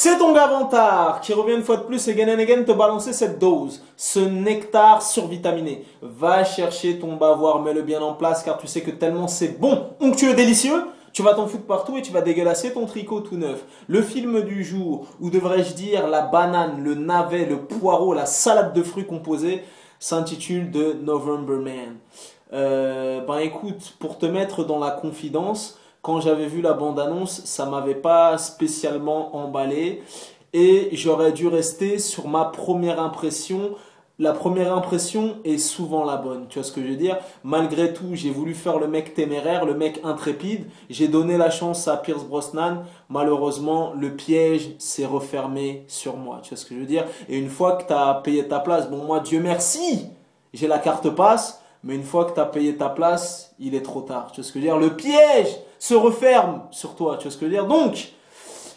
C'est ton gars Vantard qui revient une fois de plus again and again te balancer cette dose, ce nectar survitaminé. Va chercher ton bavoir, mets-le bien en place car tu sais que tellement c'est bon, onctueux, délicieux, tu vas t'en foutre partout et tu vas dégueulasser ton tricot tout neuf. Le film du jour, ou devrais-je dire la banane, le navet, le poireau, la salade de fruits composés, s'intitule The November Man. Écoute, pour te mettre dans la confidence, quand j'avais vu la bande-annonce, ça m'avait pas spécialement emballé et j'aurais dû rester sur ma première impression. La première impression est souvent la bonne, tu vois ce que je veux dire? Malgré tout, j'ai voulu faire le mec téméraire, le mec intrépide. J'ai donné la chance à Pierce Brosnan. Malheureusement, le piège s'est refermé sur moi, tu vois ce que je veux dire? Et une fois que tu as payé ta place, bon moi, Dieu merci, j'ai la carte passe. Mais une fois que tu as payé ta place, il est trop tard. Tu vois ce que je veux dire? Le piège se referme sur toi. Tu vois ce que je veux dire? Donc,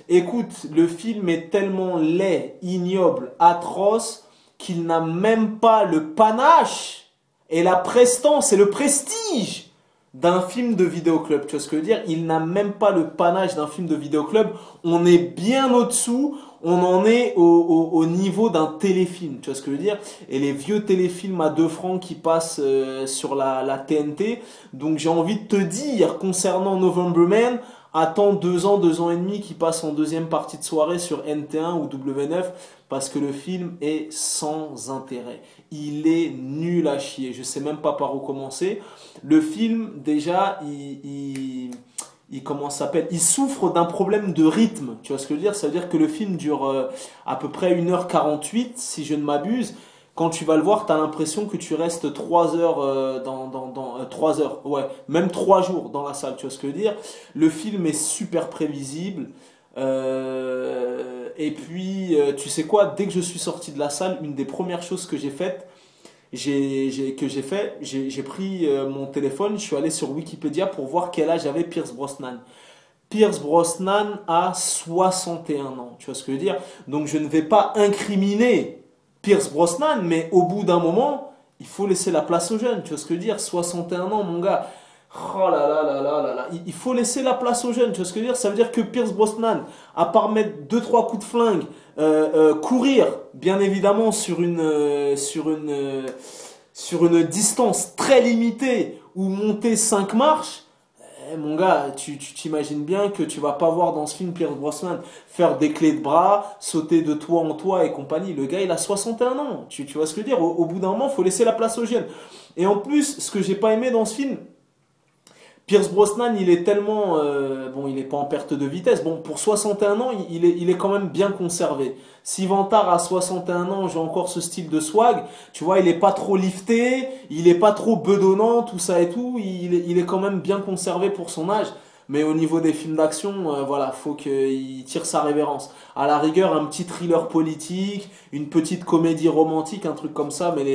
écoute, le film est tellement laid, ignoble, atroce, qu'il n'a même pas le panache et la prestance et le prestige d'un film de vidéoclub. Tu vois ce que je veux dire? Il n'a même pas le panache d'un film de vidéoclub. On est bien au-dessous. On en est au niveau d'un téléfilm, tu vois ce que je veux dire? Et les vieux téléfilms à 2 francs qui passent sur la TNT. Donc j'ai envie de te dire, concernant November Man, attends 2 ans, 2 ans et demi qui passe en deuxième partie de soirée sur NT1 ou W9 parce que le film est sans intérêt. Il est nul à chier. Je sais même pas par où commencer. Le film, déjà, comment ça s'appelle? Il souffre d'un problème de rythme. Tu vois ce que je veux dire? Ça veut dire que le film dure à peu près 1h48, si je ne m'abuse. Quand tu vas le voir, tu as l'impression que tu restes 3 heures 3 heures, ouais, même 3 jours dans la salle. Tu vois ce que je veux dire? Le film est super prévisible. Et puis, tu sais quoi? Dès que je suis sorti de la salle, une des premières choses que j'ai faites, j'ai pris mon téléphone, je suis allé sur Wikipédia pour voir quel âge avait Pierce Brosnan. Pierce Brosnan a 61 ans, tu vois ce que je veux dire? Donc je ne vais pas incriminer Pierce Brosnan, mais au bout d'un moment, il faut laisser la place aux jeunes, tu vois ce que je veux dire? 61 ans, mon gars. Oh là là là là là là. Il faut laisser la place aux jeunes, tu vois ce que je veux dire? Ça veut dire que Pierce Brosnan, à part mettre 2-3 coups de flingue, courir, bien évidemment, sur une distance très limitée ou monter 5 marches, mon gars, tu t'imagines bien que tu vas pas voir dans ce film Pierce Brosnan faire des clés de bras, sauter de toit en toit et compagnie. Le gars, il a 61 ans. Tu vois ce que je veux dire? Au bout d'un moment, il faut laisser la place aux jeunes. Et en plus, ce que j'ai pas aimé dans ce film, Pierce Brosnan, il est tellement... bon, il n'est pas en perte de vitesse. Bon, pour 61 ans, il est quand même bien conservé. Si Vantard a 61 ans, j'ai encore ce style de swag. Tu vois, il n'est pas trop lifté, il n'est pas trop bedonnant, tout ça et tout. Il est quand même bien conservé pour son âge. Mais au niveau des films d'action, voilà, faut qu'il tire sa révérence. À la rigueur, un petit thriller politique, une petite comédie romantique, un truc comme ça, mais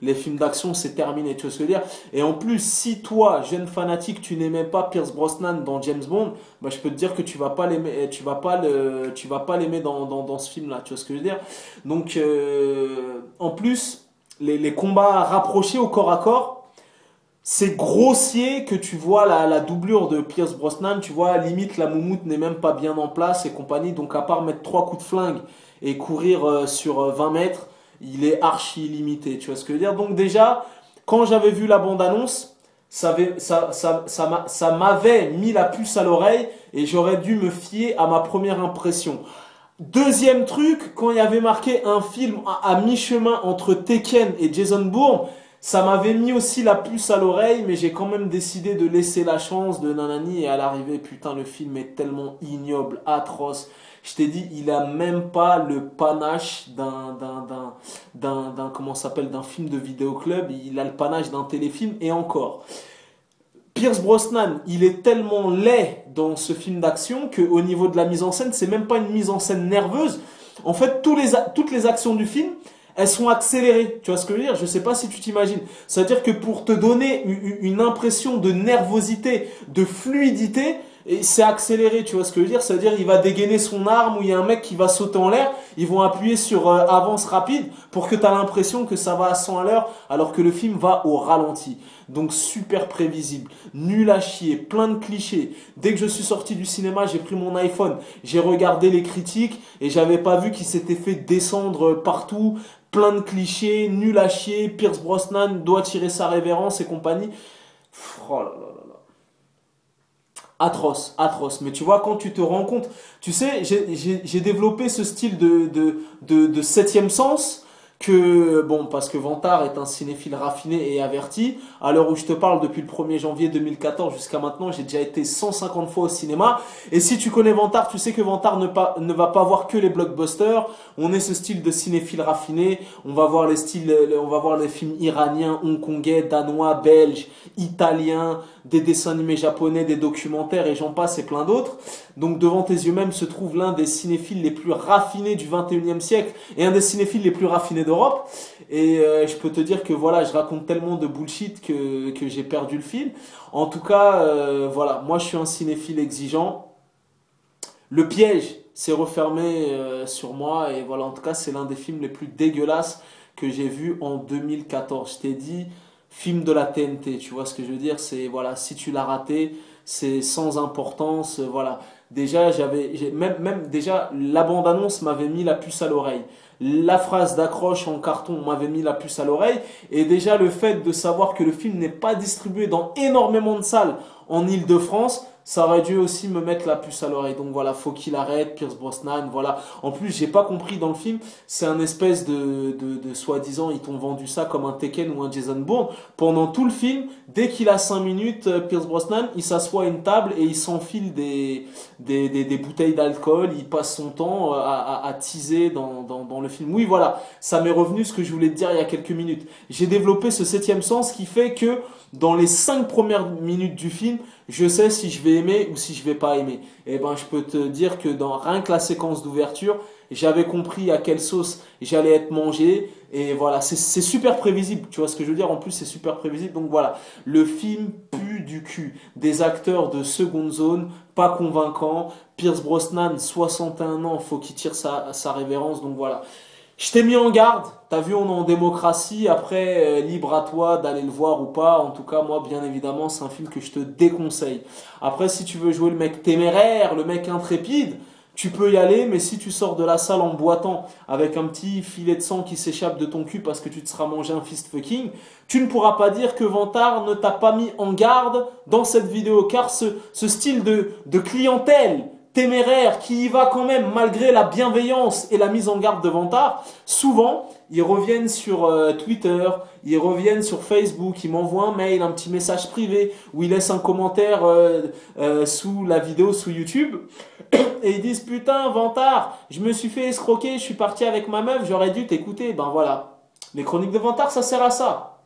les films d'action, c'est terminé, tu vois ce que je veux dire? Et en plus, si toi, jeune fanatique, tu n'aimais pas Pierce Brosnan dans James Bond, bah, je peux te dire que tu vas pas l'aimer, tu vas pas l'aimer dans ce film-là, tu vois ce que je veux dire? Donc, en plus, les combats rapprochés au corps à corps, c'est grossier que tu vois la doublure de Pierce Brosnan, tu vois, limite la moumoute n'est même pas bien en place et compagnie, donc à part mettre 3 coups de flingue et courir sur 20 mètres, il est archi limité, tu vois ce que je veux dire? Donc déjà, quand j'avais vu la bande-annonce, ça m'avait mis la puce à l'oreille et j'aurais dû me fier à ma première impression. Deuxième truc, quand il y avait marqué un film à mi-chemin entre Tekken et Jason Bourne, ça m'avait mis aussi la puce à l'oreille, mais j'ai quand même décidé de laisser la chance de nanani. Et à l'arrivée, putain, le film est tellement ignoble, atroce. Je t'ai dit, il a même pas le panache comment ça s'appelle, d'un film de vidéoclub. Il a le panache d'un téléfilm et encore. Pierce Brosnan, il est tellement laid dans ce film d'action qu'au niveau de la mise en scène, c'est même pas une mise en scène nerveuse. En fait, toutes les actions du film, elles sont accélérées. Tu vois ce que je veux dire? Je sais pas si tu t'imagines. C'est-à-dire que pour te donner une impression de nervosité, de fluidité, Et c'est accéléré, tu vois ce que je veux dire? C'est-à-dire, il va dégainer son arme ou il y a un mec qui va sauter en l'air. Ils vont appuyer sur avance rapide pour que tu as l'impression que ça va à 100 à l'heure alors que le film va au ralenti. Donc super prévisible, nul à chier, plein de clichés. Dès que je suis sorti du cinéma, j'ai pris mon iPhone, j'ai regardé les critiques et j'avais pas vu qu'il s'était fait descendre partout. Plein de clichés, nul à chier, Pierce Brosnan doit tirer sa révérence et compagnie. Oh là là là là. Atroce, atroce. Mais tu vois, quand tu te rends compte, tu sais, j'ai développé ce style de septième sens que, bon, parce que Vantard est un cinéphile raffiné et averti. À l'heure où je te parle, depuis le 1er janvier 2014 jusqu'à maintenant, j'ai déjà été 150 fois au cinéma. Et si tu connais Vantard, tu sais que Vantard ne va pas voir que les blockbusters. On est ce style de cinéphile raffiné. On va voir on va voir les films iraniens, hongkongais, danois, belges, italiens, des dessins animés japonais, des documentaires et j'en passe et plein d'autres. Donc devant tes yeux même se trouve l'un des cinéphiles les plus raffinés du 21e siècle et un des cinéphiles les plus raffinés d'Europe. Et je peux te dire que voilà, je raconte tellement de bullshit que j'ai perdu le fil. En tout cas, voilà, moi je suis un cinéphile exigeant. Le piège s'est refermé sur moi et voilà, en tout cas c'est l'un des films les plus dégueulasses que j'ai vu en 2014. Je t'ai dit, film de la TNT, tu vois ce que je veux dire? C'est voilà, si tu l'as raté, c'est sans importance, voilà. Déjà, même déjà la bande-annonce m'avait mis la puce à l'oreille. La phrase d'accroche en carton m'avait mis la puce à l'oreille et déjà le fait de savoir que le film n'est pas distribué dans énormément de salles en Île-de-France, ça aurait dû aussi me mettre la puce à l'oreille. Donc voilà, faut qu'il arrête, Pierce Brosnan, voilà. En plus, j'ai pas compris dans le film, c'est un espèce de soi-disant, ils t'ont vendu ça comme un Tekken ou un Jason Bourne. Pendant tout le film, dès qu'il a 5 minutes, Pierce Brosnan, il s'assoit à une table et il s'enfile des bouteilles d'alcool, il passe son temps à teaser dans le film. Oui, voilà, ça m'est revenu ce que je voulais te dire il y a quelques minutes. J'ai développé ce septième sens qui fait que dans les 5 premières minutes du film, je sais si je vais aimer ou si je vais pas aimer. Et ben, je peux te dire que dans rien que la séquence d'ouverture, j'avais compris à quelle sauce j'allais être mangé. Et voilà, c'est super prévisible. Tu vois ce que je veux dire? En plus, c'est super prévisible. Donc voilà, le film pue du cul. Des acteurs de seconde zone, pas convaincants. Pierce Brosnan, 61 ans, faut qu'il tire sa révérence. Donc voilà. Je t'ai mis en garde, t'as vu, on est en démocratie, après, libre à toi d'aller le voir ou pas. En tout cas, moi, bien évidemment, c'est un film que je te déconseille. Après, si tu veux jouer le mec téméraire, le mec intrépide, tu peux y aller, mais si tu sors de la salle en boitant avec un petit filet de sang qui s'échappe de ton cul parce que tu te seras mangé un fist fucking, tu ne pourras pas dire que Vantard ne t'a pas mis en garde dans cette vidéo, car ce style de clientèle téméraire qui y va quand même malgré la bienveillance et la mise en garde de Vantard, souvent ils reviennent sur Twitter, ils reviennent sur Facebook, ils m'envoient un mail, un petit message privé où ils laissent un commentaire sous la vidéo sous YouTube et ils disent putain Vantard, je me suis fait escroquer, je suis parti avec ma meuf, j'aurais dû t'écouter. Ben voilà, les chroniques de Vantard ça sert à ça,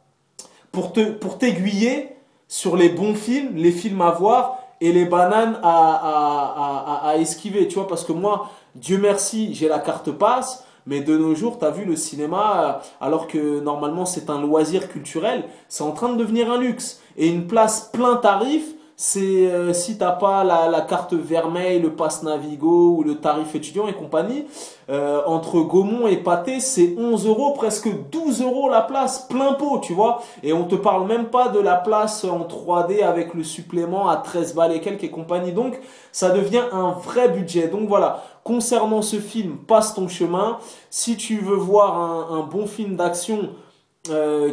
pour t'aiguiller sur les bons films, les films à voir et les bananes à esquiver, tu vois, parce que moi, Dieu merci, j'ai la carte passe, mais de nos jours, t'as vu, le cinéma, alors que normalement c'est un loisir culturel, c'est en train de devenir un luxe. Et une place plein tarif, c'est si t'as pas la carte Vermeil, le pass Navigo ou le tarif étudiant et compagnie, entre Gaumont et Pathé, c'est 11 euros, presque 12 euros la place, plein pot, tu vois. Et on te parle même pas de la place en 3D avec le supplément à 13 balles et quelques et compagnie. Donc, ça devient un vrai budget. Donc voilà, concernant ce film, passe ton chemin. Si tu veux voir un bon film d'action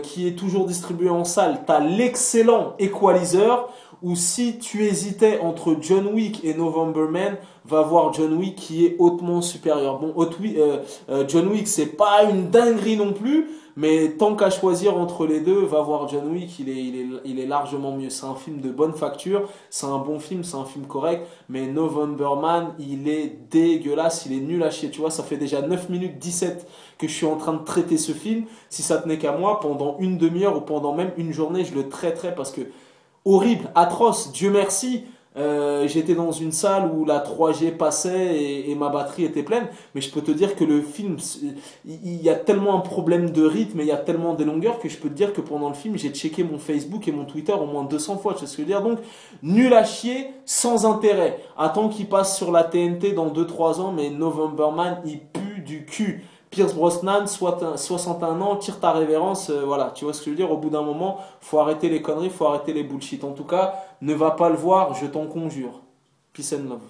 qui est toujours distribué en salle, t'as l'excellent Equalizer. Ou si tu hésitais entre John Wick et Novemberman, va voir John Wick qui est hautement supérieur. Bon, John Wick, c'est pas une dinguerie non plus, mais tant qu'à choisir entre les deux, va voir John Wick, il est largement mieux. C'est un film de bonne facture, c'est un bon film, c'est un film correct, mais Novemberman, il est dégueulasse, il est nul à chier. Tu vois, ça fait déjà 9 minutes 17 que je suis en train de traiter ce film. Si ça tenait qu'à moi, pendant une demi-heure ou pendant même une journée, je le traiterais parce que horrible, atroce, Dieu merci. J'étais dans une salle où la 3G passait et ma batterie était pleine. Mais je peux te dire que le film, il y a tellement un problème de rythme et il y a tellement des longueurs que je peux te dire que pendant le film, j'ai checké mon Facebook et mon Twitter au moins 200 fois. Tu sais ce que je veux dire? Donc, nul à chier, sans intérêt. Attends qu'il passe sur la TNT dans 2-3 ans, mais November Man, il pue du cul. Pierce Brosnan, 61 ans, tire ta révérence, voilà, tu vois ce que je veux dire, au bout d'un moment, faut arrêter les conneries, faut arrêter les bullshit. En tout cas, ne va pas le voir, je t'en conjure. Peace and love.